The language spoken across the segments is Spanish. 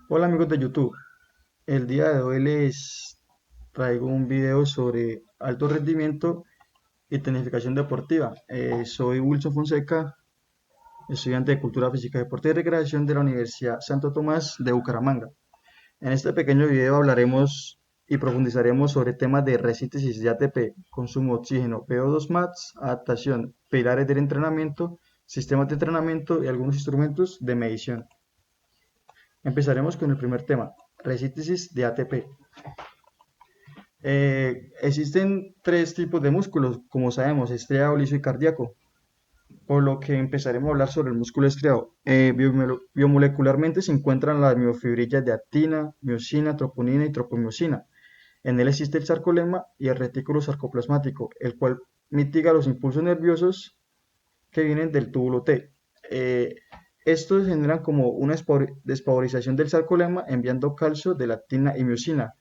Hola amigos de YouTube, el día de hoy les traigo un video sobre alto rendimiento y tecnificación deportiva. Soy Wilson Fonseca, estudiante de Cultura Física, Deporte y Recreación de la Universidad Santo Tomás de Bucaramanga. En este pequeño video hablaremos y profundizaremos sobre temas de resíntesis de ATP, consumo de oxígeno, PO2 max, adaptación, pilares del entrenamiento, sistemas de entrenamiento y algunos instrumentos de medición. Empezaremos con el primer tema, resíntesis de ATP. Existen tres tipos de músculos, como sabemos, estriado, liso y cardíaco, por lo que empezaremos a hablar sobre el músculo estriado. Biomolecularmente se encuentran las miofibrillas de actina, miosina, troponina y tropomiosina. En él existe el sarcolema y el retículo sarcoplasmático, el cual mitiga los impulsos nerviosos que vienen del túbulo T. Eh, Estos generan como una despolarización del sarcolema enviando calcio de la actina y miosina.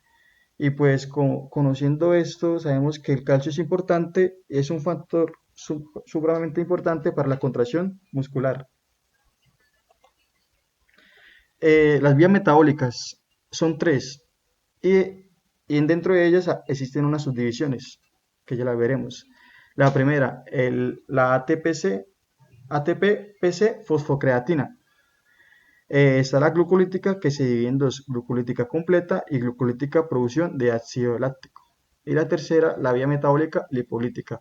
Y pues conociendo esto, sabemos que el calcio es importante, es un factor supremamente importante para la contracción muscular. Las vías metabólicas son tres y, y dentro de ellas existen unas subdivisiones que ya las veremos. La primera, la ATPC, ATP-PC fosfocreatina. Está la glucolítica que se divide en dos, glucolítica completa y glucolítica producción de ácido láctico. Y la tercera, la vía metabólica lipolítica.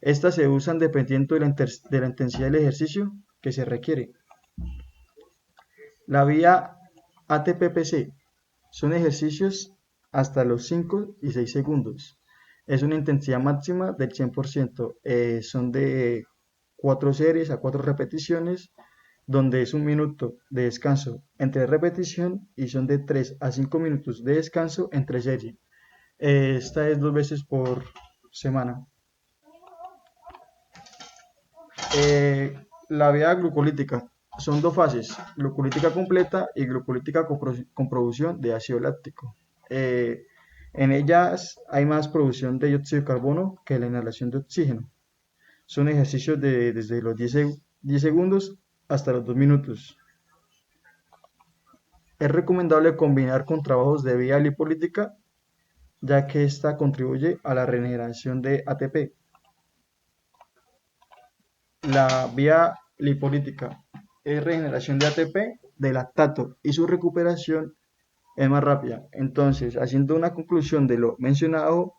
Estas se usan dependiendo de la intensidad del ejercicio que se requiere. La vía ATPPC son ejercicios hasta los 5 y 6 segundos. Es una intensidad máxima del 100%. Son de 4 series a 4 repeticiones, donde es un minuto de descanso entre repetición y son de 3 a 5 minutos de descanso entre serie. Esta es 2 veces por semana. La vía glucolítica son dos fases, glucolítica completa y glucolítica con producción de ácido láctico. Eh, en ellas hay más producción de dióxido de carbono que la inhalación de oxígeno. Son ejercicios desde los 10 segundos hasta los 2 minutos. Es recomendable combinar con trabajos de vía lipolítica, ya que esta contribuye a la regeneración de ATP. La vía lipolítica es regeneración de ATP de lactato y su recuperación es más rápida. Entonces, haciendo una conclusión de lo mencionado,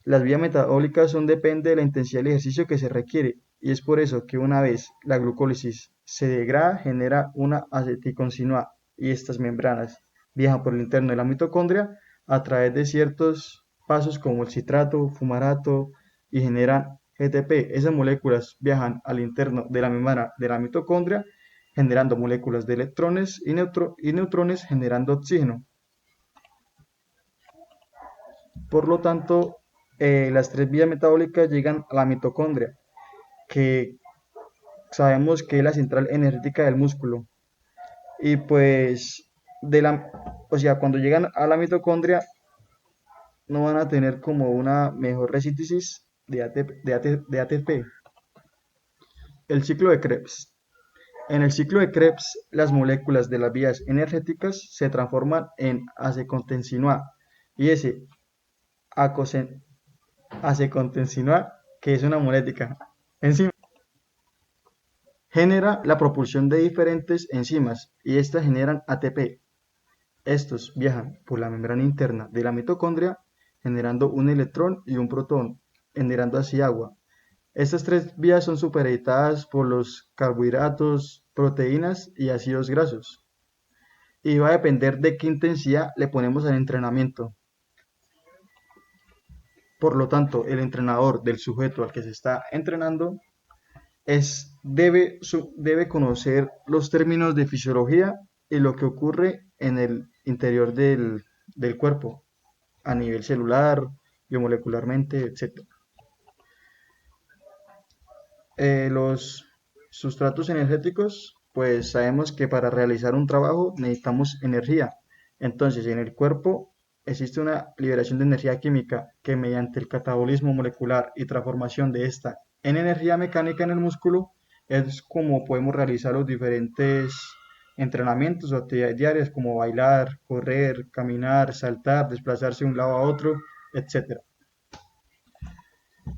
las vías metabólicas son depende de la intensidad del ejercicio que se requiere y es por eso que una vez la glucólisis se degrada genera una acetilcolina y estas membranas viajan por el interno de la mitocondria a través de ciertos pasos como el citrato, fumarato y generan GTP. Esas moléculas viajan al interno de la membrana de la mitocondria generando moléculas de electrones y neutrones generando oxígeno. Por lo tanto, las tres vías metabólicas llegan a la mitocondria, que sabemos que es la central energética del músculo. Y pues, o sea, cuando llegan a la mitocondria, no van a tener como una mejor resíntesis de ATP. El ciclo de Krebs. En el ciclo de Krebs, las moléculas de las vías energéticas se transforman en acecontensinoa y ese acecontensinoa, que es una molética enzima, genera la propulsión de diferentes enzimas y estas generan ATP. Estos viajan por la membrana interna de la mitocondria generando un electrón y un protón, generando así agua. Estas tres vías son supereditadas por los carbohidratos, proteínas y ácidos grasos. Y va a depender de qué intensidad le ponemos al entrenamiento. Por lo tanto, el entrenador del sujeto al que se está entrenando debe conocer los términos de fisiología y lo que ocurre en el interior del cuerpo, a nivel celular, biomolecularmente, etc. Los sustratos energéticos, pues sabemos que para realizar un trabajo necesitamos energía. Entonces, en el cuerpo existe una liberación de energía química que mediante el catabolismo molecular y transformación de esta en energía mecánica en el músculo es como podemos realizar los diferentes entrenamientos o actividades diarias como bailar, correr, caminar, saltar, desplazarse de un lado a otro, etcétera.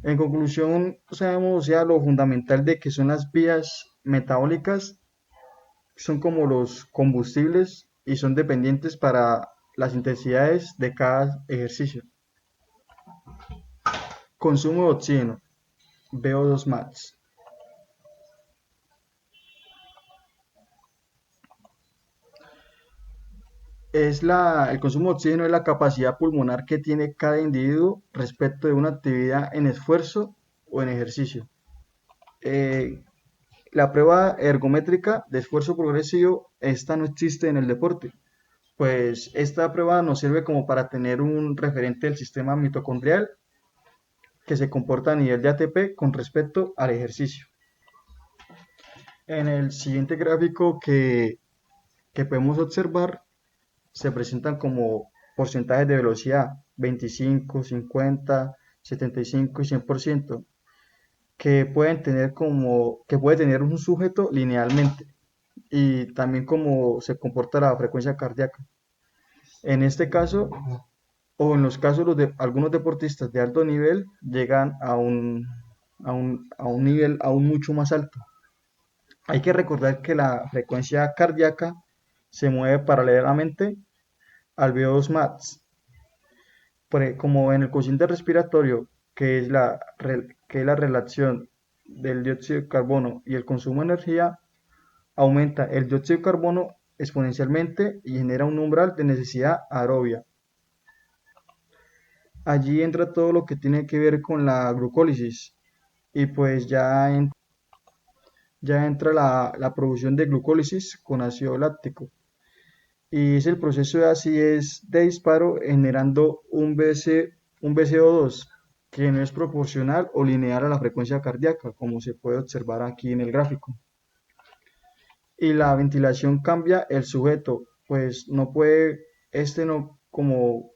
En conclusión, sabemos ya lo fundamental de que son las vías metabólicas, son como los combustibles y son dependientes para las intensidades de cada ejercicio. Consumo de oxígeno, VO2 max. El consumo de oxígeno es la capacidad pulmonar que tiene cada individuo respecto de una actividad en esfuerzo o en ejercicio. Eh, la prueba ergométrica de esfuerzo progresivo, esta no existe en el deporte, pues esta prueba nos sirve como para tener un referente del sistema mitocondrial que se comporta a nivel de ATP con respecto al ejercicio. En el siguiente gráfico que podemos observar, se presentan como porcentajes de velocidad 25, 50, 75 y 100% que puede tener un sujeto linealmente y también cómo se comporta la frecuencia cardíaca. En este caso, o en los casos de algunos deportistas de alto nivel llegan a un nivel aún mucho más alto. Hay que recordar que la frecuencia cardíaca se mueve paralelamente al VO2 max, como en el cociente respiratorio, que es la relación del dióxido de carbono y el consumo de energía, aumenta el dióxido de carbono exponencialmente y genera un umbral de necesidad aerobia. Allí entra todo lo que tiene que ver con la glucólisis y pues ya entra la producción de glucólisis con ácido láctico. Y es el proceso de acidez de disparo generando un BCO2 que no es proporcional o lineal a la frecuencia cardíaca, como se puede observar aquí en el gráfico. Y la ventilación cambia el sujeto, pues no puede, no como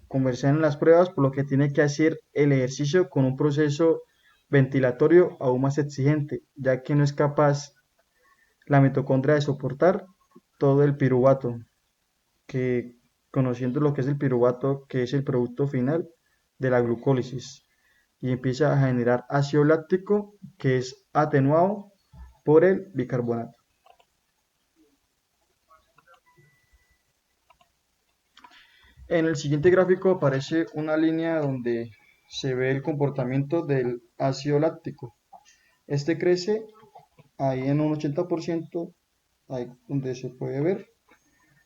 conversar en las pruebas, por lo que tiene que hacer el ejercicio con un proceso ventilatorio aún más exigente, ya que no es capaz la mitocondria de soportar todo el piruvato, que conociendo lo que es el piruvato, que es el producto final de la glucólisis, y empieza a generar ácido láctico que es atenuado por el bicarbonato. En el siguiente gráfico aparece una línea donde se ve el comportamiento del ácido láctico. Este crece ahí en un 80%, ahí donde se puede ver,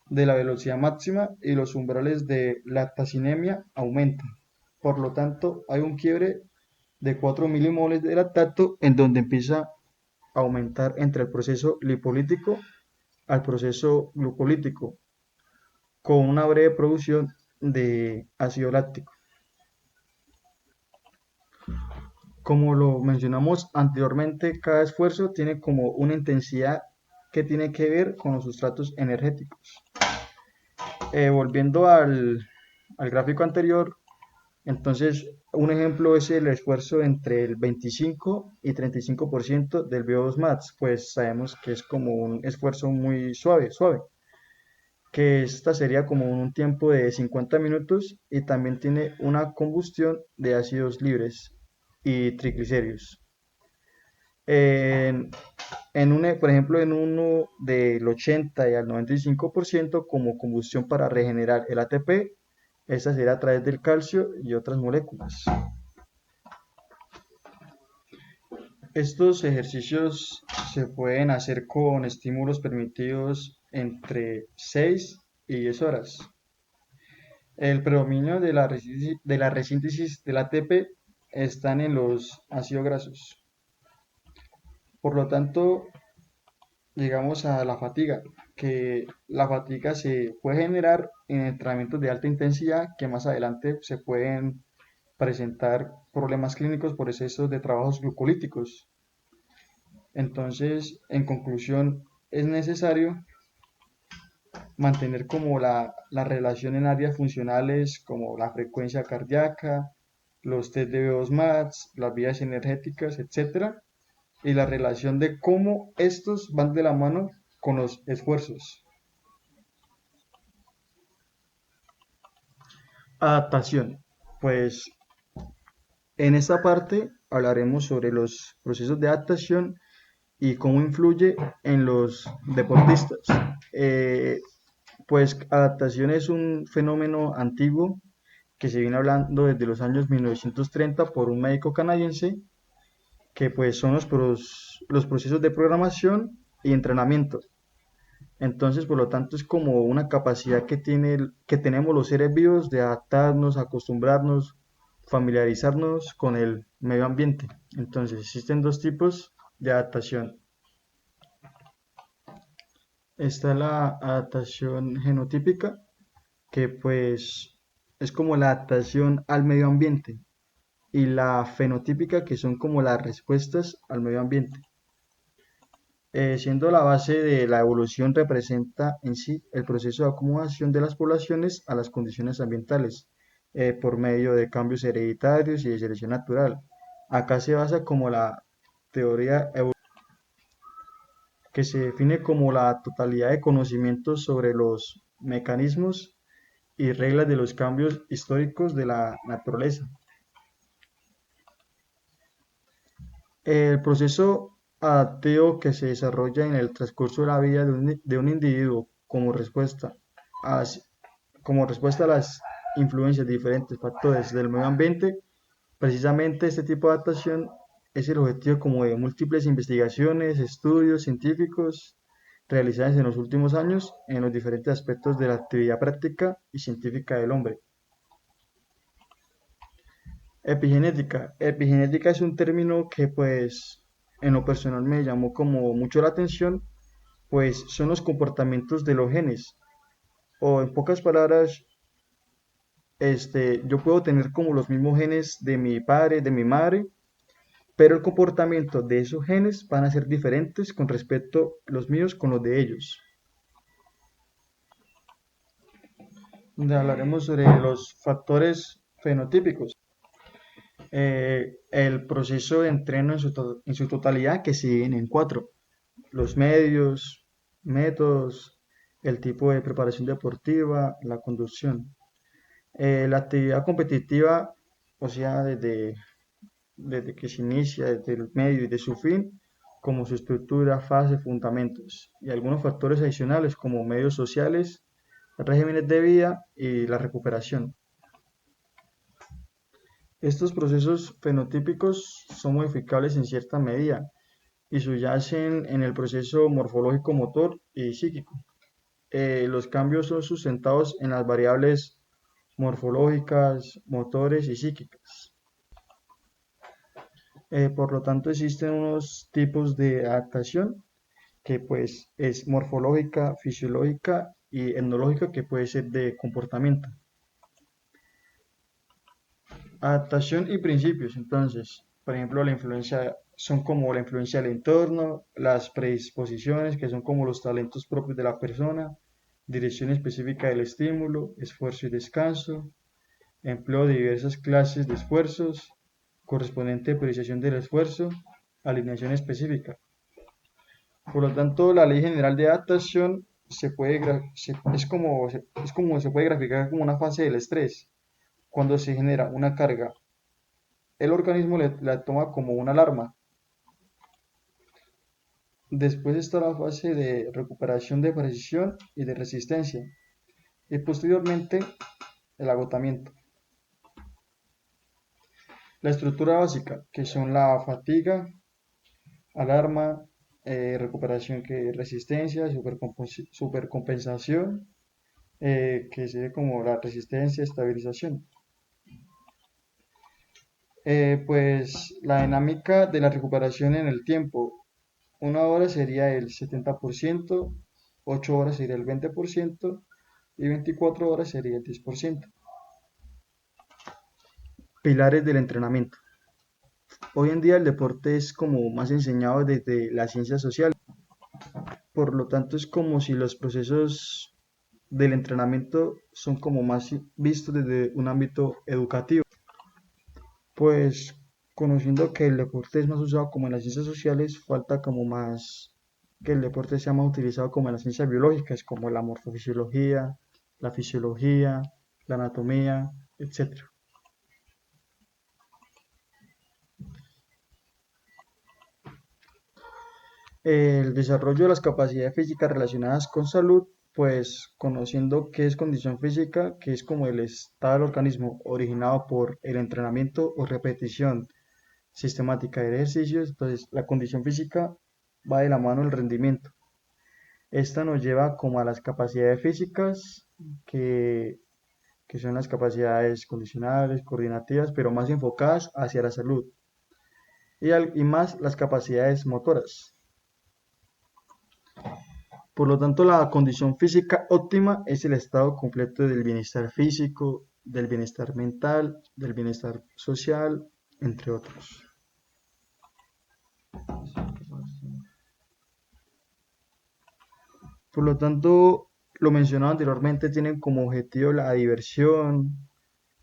de la velocidad máxima y los umbrales de lactacinemia aumentan. Por lo tanto, hay un quiebre de 4 milimoles de lactato en donde empieza a aumentar entre el proceso lipolítico al proceso glucolítico con una breve producción de ácido láctico. Como lo mencionamos anteriormente, cada esfuerzo tiene como una intensidad que tiene que ver con los sustratos energéticos. Volviendo al gráfico anterior, entonces un ejemplo es el esfuerzo entre el 25 y 35% del VO2 max, pues sabemos que es como un esfuerzo muy suave, que esta sería como un tiempo de 50 minutos y también tiene una combustión de ácidos libres y triglicéridos. En, por ejemplo, en uno del 80 y al 95% como combustión para regenerar el ATP, esta será a través del calcio y otras moléculas. Estos ejercicios se pueden hacer con estímulos permitidos entre 6 y 10 horas. El predominio de la resíntesis del ATP están en los ácidos grasos. Por lo tanto, llegamos a la fatiga, que la fatiga se puede generar en entrenamientos de alta intensidad que más adelante se pueden presentar problemas clínicos por exceso de trabajos glucolíticos. Entonces, en conclusión, es necesario mantener como la relación en áreas funcionales como la frecuencia cardíaca, los test de VO2 max, las vías energéticas, etcétera, y la relación de cómo estos van de la mano con los esfuerzos. Adaptación. Pues en esta parte hablaremos sobre los procesos de adaptación y cómo influye en los deportistas. Eh, pues adaptación es un fenómeno antiguo que se viene hablando desde los años 1930 por un médico canadiense, que pues son los procesos de programación y entrenamiento. Entonces, por lo tanto, es como una capacidad que tenemos los seres vivos de adaptarnos, acostumbrarnos, familiarizarnos con el medio ambiente. Entonces, existen dos tipos de adaptación. Está la adaptación genotípica, que pues es como la adaptación al medio ambiente, y la fenotípica, que son como las respuestas al medio ambiente. Siendo la base de la evolución, representa en sí el proceso de acomodación de las poblaciones a las condiciones ambientales por medio de cambios hereditarios y de selección natural. Acá se basa como la teoría que se define como la totalidad de conocimientos sobre los mecanismos y reglas de los cambios históricos de la naturaleza. El proceso adaptativo que se desarrolla en el transcurso de la vida de un individuo a, como respuesta a las influencias de diferentes factores del medio ambiente, precisamente este tipo de adaptación es el objetivo como de múltiples investigaciones, estudios científicos realizados en los últimos años en los diferentes aspectos de la actividad práctica y científica del hombre. Epigenética. Epigenética es un término que pues en lo personal me llamó como mucho la atención, pues son los comportamientos de los genes. O en pocas palabras, yo puedo tener como los mismos genes de mi padre, de mi madre, pero el comportamiento de esos genes van a ser diferentes con respecto los míos con los de ellos. Donde hablaremos sobre los factores fenotípicos. El proceso de entreno en su totalidad, que se divide en cuatro: los medios, métodos, el tipo de preparación deportiva, la conducción. La actividad competitiva, o sea, desde que se inicia, desde el medio y de su fin, como su estructura, fase, fundamentos, y algunos factores adicionales como medios sociales, regímenes de vida y la recuperación. Estos procesos fenotípicos son modificables en cierta medida y subyacen en el proceso morfológico motor y psíquico. Los cambios son sustentados en las variables morfológicas, motores y psíquicas. Por lo tanto, existen unos tipos de adaptación que pues es morfológica, fisiológica y etnológica, que puede ser de comportamiento. Adaptación y principios, entonces, por ejemplo, la influencia son como la influencia del entorno, las predisposiciones, que son como los talentos propios de la persona, dirección específica del estímulo, esfuerzo y descanso, empleo de diversas clases de esfuerzos, correspondiente priorización del esfuerzo, alineación específica. Por lo tanto, la ley general de adaptación es como se puede graficar como una fase del estrés. Cuando se genera una carga, el organismo la toma como una alarma. Después está la fase de recuperación de precisión y de resistencia. Y posteriormente el agotamiento. La estructura básica, que son la fatiga, alarma, recuperación, que resistencia, supercompensación, que sería como la resistencia, estabilización. Pues la dinámica de la recuperación en el tiempo: una hora sería el 70%, 8 horas sería el 20% y 24 horas sería el 10%. Pilares del entrenamiento. Hoy en día el deporte es como más enseñado desde la ciencia social, por lo tanto es como si los procesos del entrenamiento son como más vistos desde un ámbito educativo. Pues conociendo que el deporte es más usado como en las ciencias sociales, falta como más que el deporte sea más utilizado como en las ciencias biológicas, como la morfofisiología, la fisiología, la anatomía, etcétera. El desarrollo de las capacidades físicas relacionadas con salud, pues conociendo qué es condición física, que es como el estado del organismo originado por el entrenamiento o repetición sistemática de ejercicios, entonces la condición física va de la mano del rendimiento. Esta nos lleva como a las capacidades físicas, que, que son las capacidades condicionales, coordinativas, pero más enfocadas hacia la salud, y más las capacidades motoras. Por lo tanto, la condición física óptima es el estado completo del bienestar físico, del bienestar mental, del bienestar social, entre otros. Por lo tanto, lo mencionado anteriormente tienen como objetivo la diversión,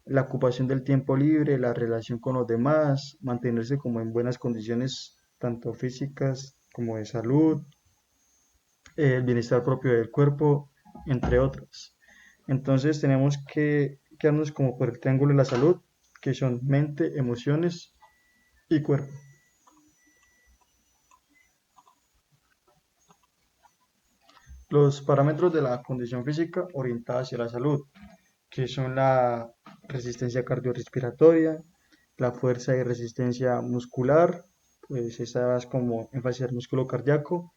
la ocupación del tiempo libre, la relación con los demás, mantenerse como en buenas condiciones tanto físicas como de salud, el bienestar propio del cuerpo, entre otras. Entonces tenemos que quedarnos como por el triángulo de la salud, que son mente, emociones y cuerpo. Los parámetros de la condición física orientada hacia la salud, que son la resistencia cardiorrespiratoria, la fuerza y resistencia muscular, pues esa es como énfasis al músculo cardíaco,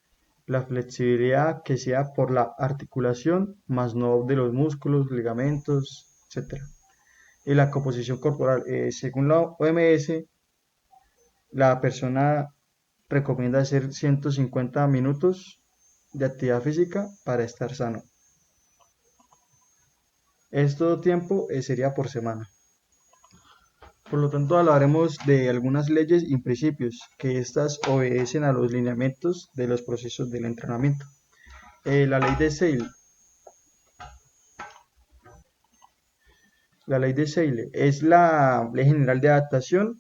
la flexibilidad que sea por la articulación, más no de los músculos, ligamentos, etcétera. Y la composición corporal, según la OMS, la persona recomienda hacer 150 minutos de actividad física para estar sano. Esto tiempo sería por semana. Por lo tanto, hablaremos de algunas leyes y principios que estas obedecen a los lineamientos de los procesos del entrenamiento. La ley de Seyle. La ley de Seyle es la ley general de adaptación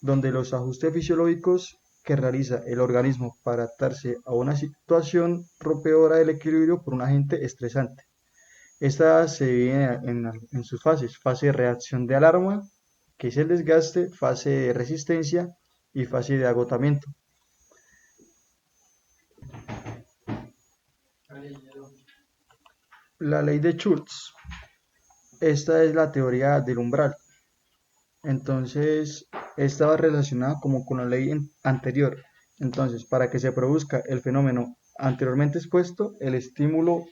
donde los ajustes fisiológicos que realiza el organismo para adaptarse a una situación rompedora del equilibrio por un agente estresante. Esta se divide en sus fases: fase de reacción de alarma, que es el desgaste; fase de resistencia y fase de agotamiento. La ley de Schultz, esta es la teoría del umbral. Entonces, esta va relacionada como con la ley anterior. Entonces, para que se produzca el fenómeno anteriormente expuesto, el estímulo,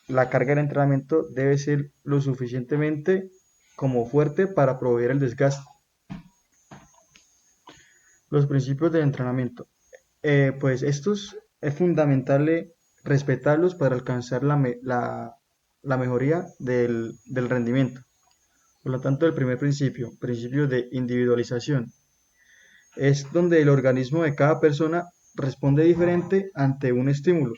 la carga del entrenamiento debe ser lo suficientemente como fuerte para proveer el desgaste. Los principios del entrenamiento. Pues estos es fundamental respetarlos para alcanzar la mejoría del rendimiento. Por lo tanto, el primer principio de individualización, es donde el organismo de cada persona responde diferente ante un estímulo.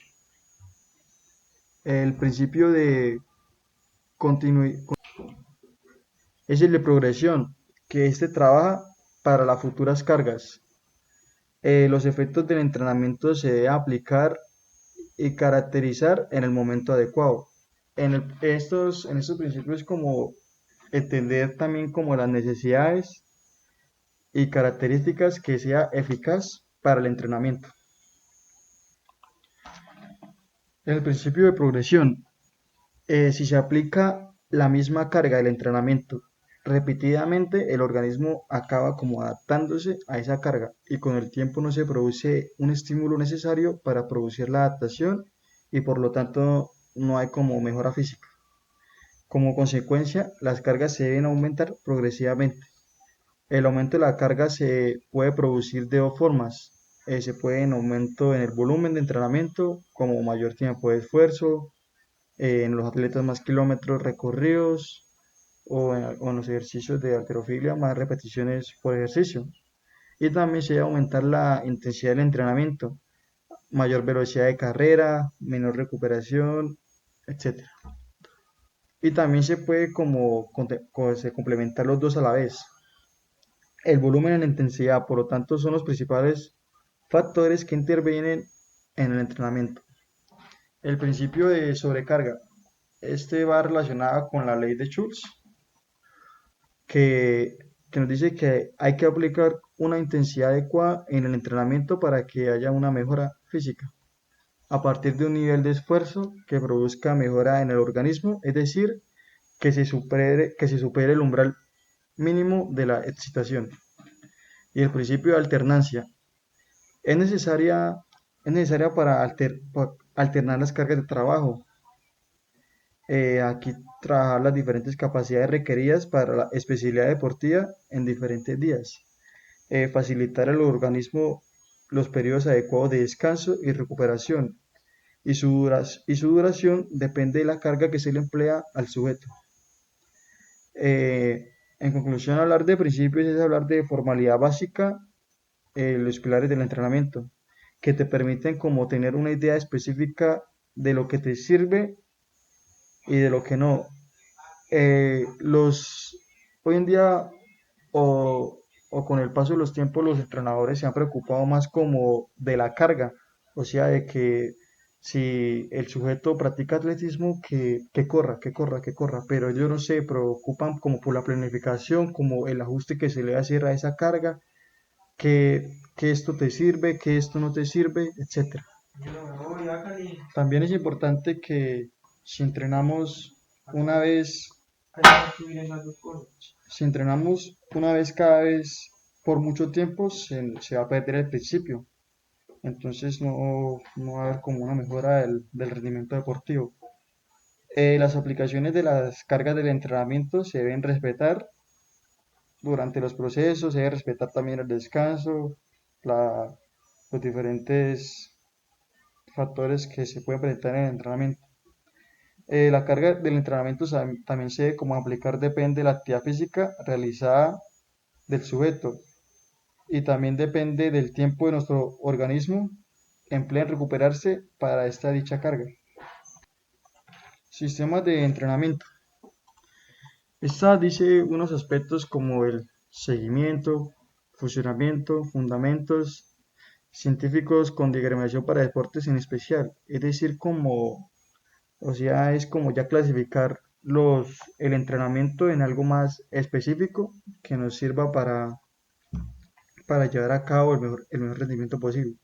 El principio de continuidad es el de progresión, que este trabaja para las futuras cargas. Los efectos del entrenamiento se deben aplicar y caracterizar en el momento adecuado. En estos principios, como entender también como las necesidades y características que sea eficaz para el entrenamiento. En el principio de progresión, si se aplica la misma carga del entrenamiento repetidamente, el organismo acaba como adaptándose a esa carga y con el tiempo no se produce un estímulo necesario para producir la adaptación y por lo tanto no hay como mejora física. Como consecuencia, las cargas se deben aumentar progresivamente. El aumento de la carga se puede producir de dos formas. Se puede en aumento en el volumen de entrenamiento, como mayor tiempo de esfuerzo, en los atletas más kilómetros recorridos, o en los ejercicios de halterofilia más repeticiones por ejercicio. Y también se debe aumentar la intensidad del entrenamiento, mayor velocidad de carrera, menor recuperación, etcétera. Y también se puede se complementar los dos a la vez. El volumen y la intensidad, por lo tanto, son los principales factores que intervienen en el entrenamiento. El principio de sobrecarga. Este va relacionado con la ley de Schultz, que, que nos dice que hay que aplicar una intensidad adecuada en el entrenamiento para que haya una mejora física, a partir de un nivel de esfuerzo que produzca mejora en el organismo, es decir, que se supere el umbral mínimo de la excitación. Y el principio de alternancia es necesaria, es necesaria para alternar las cargas de trabajo. Aquí trabajar las diferentes capacidades requeridas para la especialidad deportiva en diferentes días. Facilitar al organismo los periodos adecuados de descanso y recuperación, y su duración depende de la carga que se le emplea al sujeto. En conclusión, hablar de principios es hablar de formalidad básica, los pilares del entrenamiento, que te permiten como tener una idea específica de lo que te sirve y de lo que no. Hoy en día, o con el paso de los tiempos, los entrenadores se han preocupado más como de la carga, o sea, de que si el sujeto practica atletismo, que corra, que corra, que corra, pero ellos no se preocupan como por la planificación, como el ajuste que se le hace a esa carga, que esto te sirve, que esto no te sirve, etcétera. También es importante que si entrenamos una vez, si entrenamos una vez cada vez por mucho tiempo, se va a perder el principio. Entonces no va a haber como una mejora del rendimiento deportivo. Las aplicaciones de las cargas del entrenamiento se deben respetar durante los procesos, se debe respetar también el descanso, los diferentes factores que se pueden presentar en el entrenamiento. La carga del entrenamiento también se debe como aplicar depende de la actividad física realizada del sujeto, y también depende del tiempo de nuestro organismo emplea en recuperarse para esta dicha carga. Sistemas de entrenamiento. Esta dice unos aspectos como el seguimiento, funcionamiento, fundamentos científicos con diagramación para deportes en especial, es decir, o sea, es como ya clasificar el entrenamiento en algo más específico que nos sirva para llevar a cabo el mejor rendimiento posible.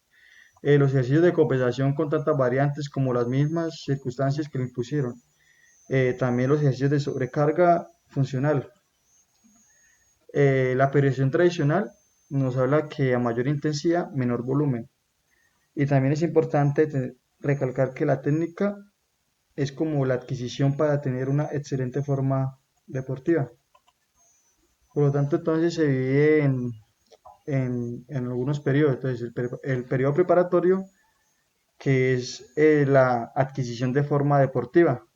Los ejercicios de compensación con tantas variantes como las mismas circunstancias que le impusieron. También los ejercicios de sobrecarga funcional. La periodización tradicional nos habla que a mayor intensidad, menor volumen. Y también es importante recalcar que la técnica es como la adquisición para tener una excelente forma deportiva. Por lo tanto, entonces se divide en algunos periodos. Entonces, el periodo preparatorio, que es la adquisición de forma deportiva,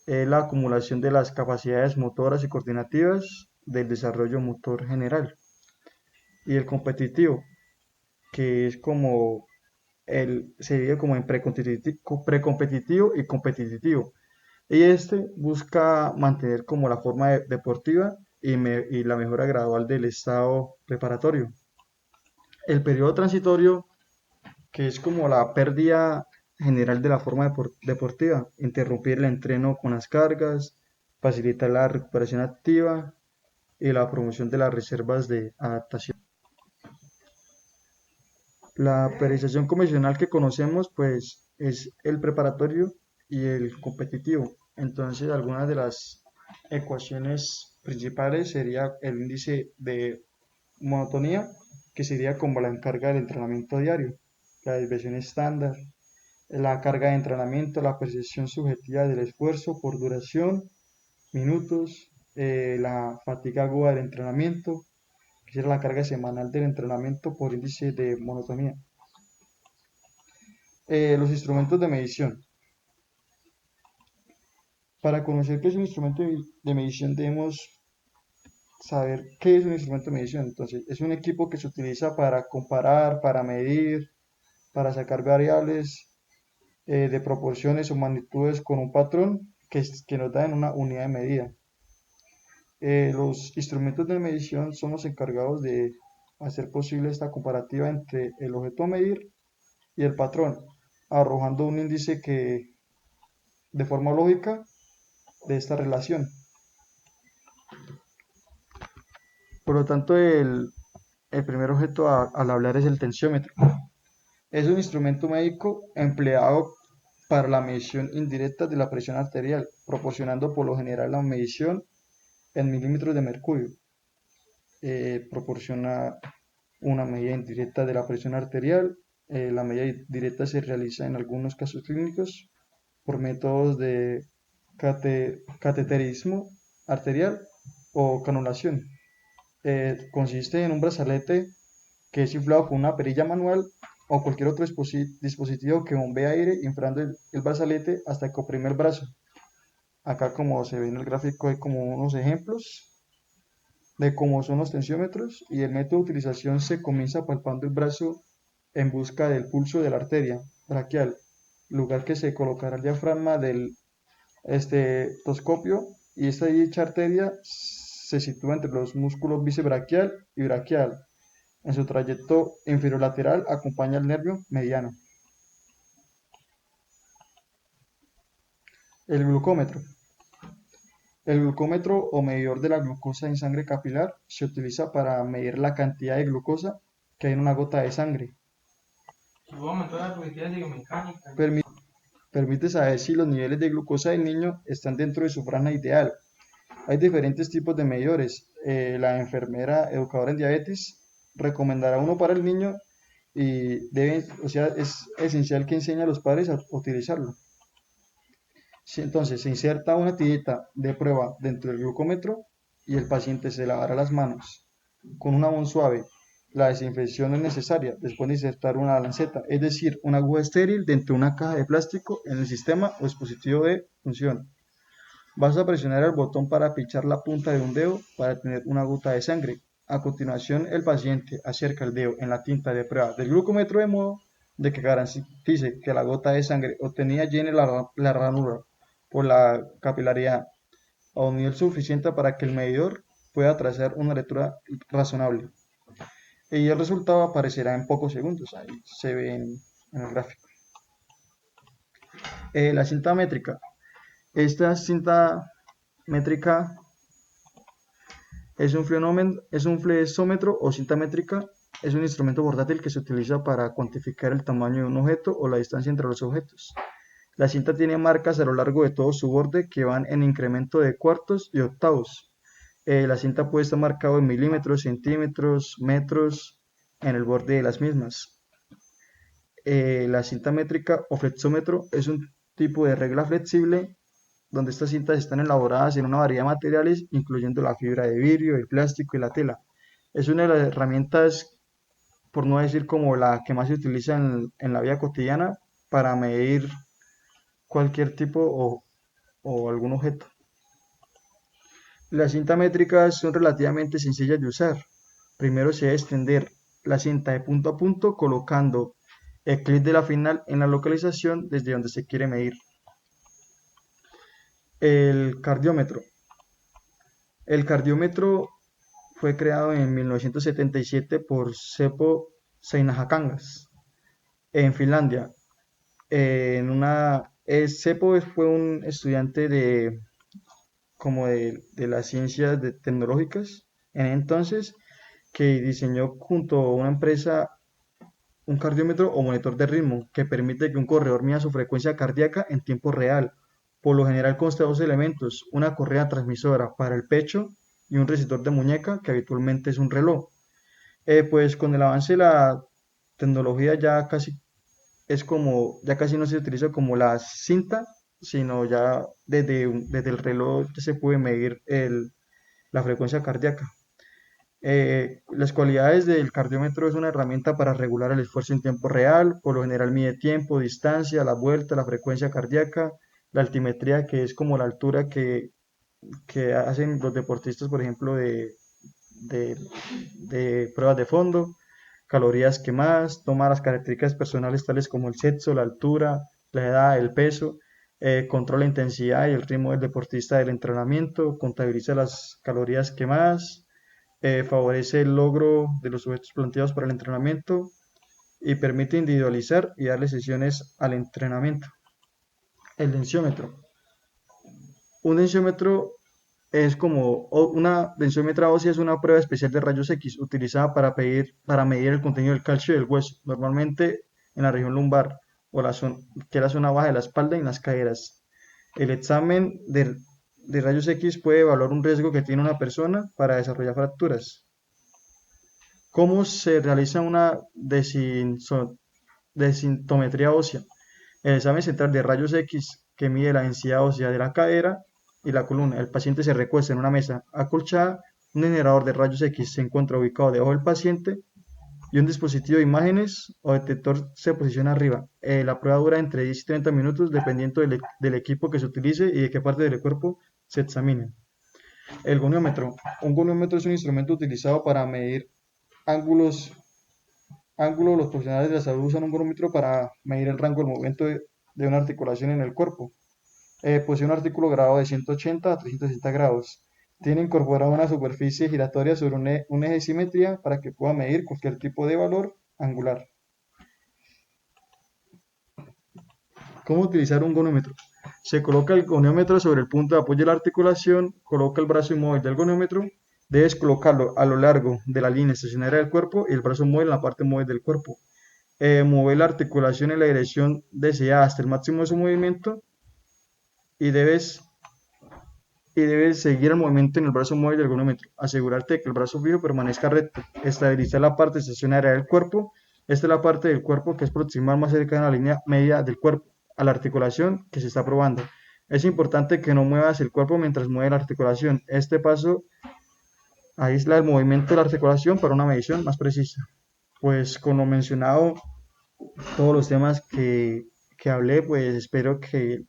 la acumulación de las capacidades motoras y coordinativas del desarrollo motor general. Y el competitivo, que es como se divide como en precompetitivo y competitivo. Y este busca mantener como la forma deportiva y la mejora gradual del estado preparatorio. El periodo transitorio, que es como la pérdida general de la forma deportiva, interrumpir el entreno con las cargas, facilitar la recuperación activa y la promoción de las reservas de adaptación. La periodización convencional que conocemos pues es el preparatorio y el competitivo. Entonces algunas de las ecuaciones principales sería el índice de monotonía, que sería como la carga del entrenamiento diario, la desviación estándar, la carga de entrenamiento, la percepción subjetiva del esfuerzo por duración, minutos, la fatiga aguda del entrenamiento, que es la carga semanal del entrenamiento por índice de monotonía. Los instrumentos de medición. Para conocer qué es un instrumento de medición debemos saber qué es un instrumento de medición. Entonces, es un equipo que se utiliza para comparar, para medir, para sacar variables de proporciones o magnitudes con un patrón que nos da en una unidad de medida. Los instrumentos de medición son los encargados de hacer posible esta comparativa entre el objeto a medir y el patrón, arrojando un índice que, de forma lógica, de esta relación. Por lo tanto, el primer objeto al hablar es el tensiómetro. Es un instrumento médico empleado para la medición indirecta de la presión arterial, proporcionando por lo general la medición en milímetros de mercurio. Proporciona una medida indirecta de la presión arterial. La medida directa se realiza en algunos casos clínicos por métodos de cateterismo arterial o canulación. Consiste en un brazalete que es inflado con una perilla manual o cualquier otro dispositivo que bombea aire inflando el brazalete hasta que oprime el brazo. Acá, como se ve en el gráfico, hay como unos ejemplos de cómo son los tensiómetros, y el método de utilización se comienza palpando el brazo en busca del pulso de la arteria braquial, lugar que se colocará el diafragma del estetoscopio, y esta dicha arteria se sitúa entre los músculos bíceps braquial y braquial. En su trayecto inferior-lateral acompaña el nervio mediano. El glucómetro. El glucómetro o medidor de la glucosa en sangre capilar se utiliza para medir la cantidad de glucosa que hay en una gota de sangre. Permite, permite saber si los niveles de glucosa del niño están dentro de su franja ideal. Hay diferentes tipos de medidores. La enfermera educadora en diabetes recomendará uno para el niño y o sea, es esencial que enseñe a los padres a utilizarlo. Si entonces se inserta una tirita de prueba dentro del glucómetro y el paciente se lavará las manos con un jabón suave. La desinfección no es necesaria después de insertar una lanceta, es decir, una aguja estéril dentro de una caja de plástico en el sistema o dispositivo de función. Vas a presionar el botón para pinchar la punta de un dedo para tener una gota de sangre. A continuación, el paciente acerca el dedo en la tinta de prueba del glucómetro de modo de que garantice que la gota de sangre obtenida llene la ranura por la capilaridad a un nivel suficiente para que el medidor pueda trazar una lectura razonable. Y el resultado aparecerá en pocos segundos. Ahí se ve en el gráfico. La cinta métrica. Esta cinta métrica es un flexómetro o cinta métrica. Es un instrumento portátil que se utiliza para cuantificar el tamaño de un objeto o la distancia entre los objetos. La cinta tiene marcas a lo largo de todo su borde que van en incremento de cuartos y octavos. La cinta puede estar marcada en milímetros, centímetros, metros en el borde de las mismas. La cinta métrica o flexómetro es un tipo de regla flexible donde estas cintas están elaboradas en una variedad de materiales, incluyendo la fibra de vidrio, el plástico y la tela. Es una de las herramientas, por no decir como la que más se utiliza en la vida cotidiana, para medir cualquier tipo o algún objeto. Las cintas métricas son relativamente sencillas de usar. Primero se debe extender la cinta de punto a punto colocando el clip de la final en la localización desde donde se quiere medir. El cardiómetro. El cardiómetro fue creado en 1977 por Seppo Seinäjoki en Finlandia. Seppo fue un estudiante de las ciencias tecnológicas en entonces, que diseñó junto a una empresa un cardiómetro o monitor de ritmo que permite que un corredor mida su frecuencia cardíaca en tiempo real. Por lo general consta de dos elementos: una correa transmisora para el pecho y un resistor de muñeca que habitualmente es un reloj. Pues con el avance de la tecnología ya casi no se utiliza como la cinta, sino ya desde el reloj ya se puede medir la frecuencia cardíaca. Las cualidades del cardiómetro: es una herramienta para regular el esfuerzo en tiempo real, por lo general mide tiempo, distancia, la vuelta, la frecuencia cardíaca, la altimetría, que es como la altura que hacen los deportistas, por ejemplo, de, de pruebas de fondo, calorías quemadas, toma las características personales tales como el sexo, la altura, la edad, el peso, controla la intensidad y el ritmo del deportista del entrenamiento, contabiliza las calorías quemadas, favorece el logro de los objetivos planteados para el entrenamiento y permite individualizar y darle sesiones al entrenamiento. El densiómetro. Un densiómetro es como una densiómetra ósea, es una prueba especial de rayos X utilizada para medir el contenido del calcio del hueso, normalmente en la región lumbar o que es la zona baja de la espalda y en las caderas. El examen de rayos X puede evaluar un riesgo que tiene una persona para desarrollar fracturas. ¿Cómo se realiza una desintometría ósea? El examen central de rayos X que mide la densidad ósea de la cadera y la columna. El paciente se recuesta en una mesa acolchada, un generador de rayos X se encuentra ubicado debajo del paciente y un dispositivo de imágenes o detector se posiciona arriba. La prueba dura entre 10 y 30 minutos dependiendo del equipo que se utilice y de qué parte del cuerpo se examine. El goniómetro. Un goniómetro es un instrumento utilizado para medir ángulos. Los profesionales de la salud usan un goniómetro para medir el rango de movimiento de una articulación en el cuerpo. Posee un artículo grado de 180 a 360 grados. Tiene incorporada una superficie giratoria sobre un eje de simetría para que pueda medir cualquier tipo de valor angular. ¿Cómo utilizar un gonómetro? Se coloca el goniómetro sobre el punto de apoyo de la articulación, coloca el brazo inmóvil del goniómetro, debes colocarlo a lo largo de la línea estacionaria del cuerpo y el brazo móvil en la parte móvil del cuerpo. Mover la articulación en la dirección deseada hasta el máximo de su movimiento y debes seguir el movimiento en el brazo móvil del gonómetro. Asegurarte de que el brazo fijo permanezca recto. Estabilizar la parte estacionaria del cuerpo. Esta es la parte del cuerpo que es proximal más cercana a la línea media del cuerpo, a la articulación que se está probando. Es importante que no muevas el cuerpo mientras mueve la articulación. Este paso aísla el movimiento de la articulación para una medición más precisa. Pues con lo mencionado, todos los temas que hablé, pues espero que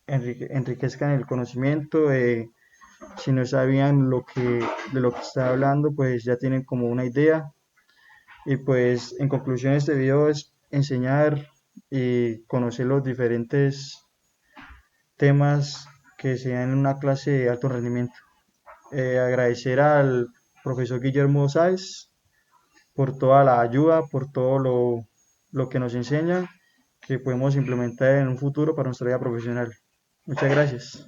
enriquezcan el conocimiento. Si no sabían de lo que estaba hablando, pues ya tienen como una idea. Y pues en conclusión este video es enseñar y conocer los diferentes temas que se dan en una clase de alto rendimiento. Agradecer al profesor Guillermo Sáez por toda la ayuda, por todo lo que nos enseña, que podemos implementar en un futuro para nuestra vida profesional. Muchas gracias.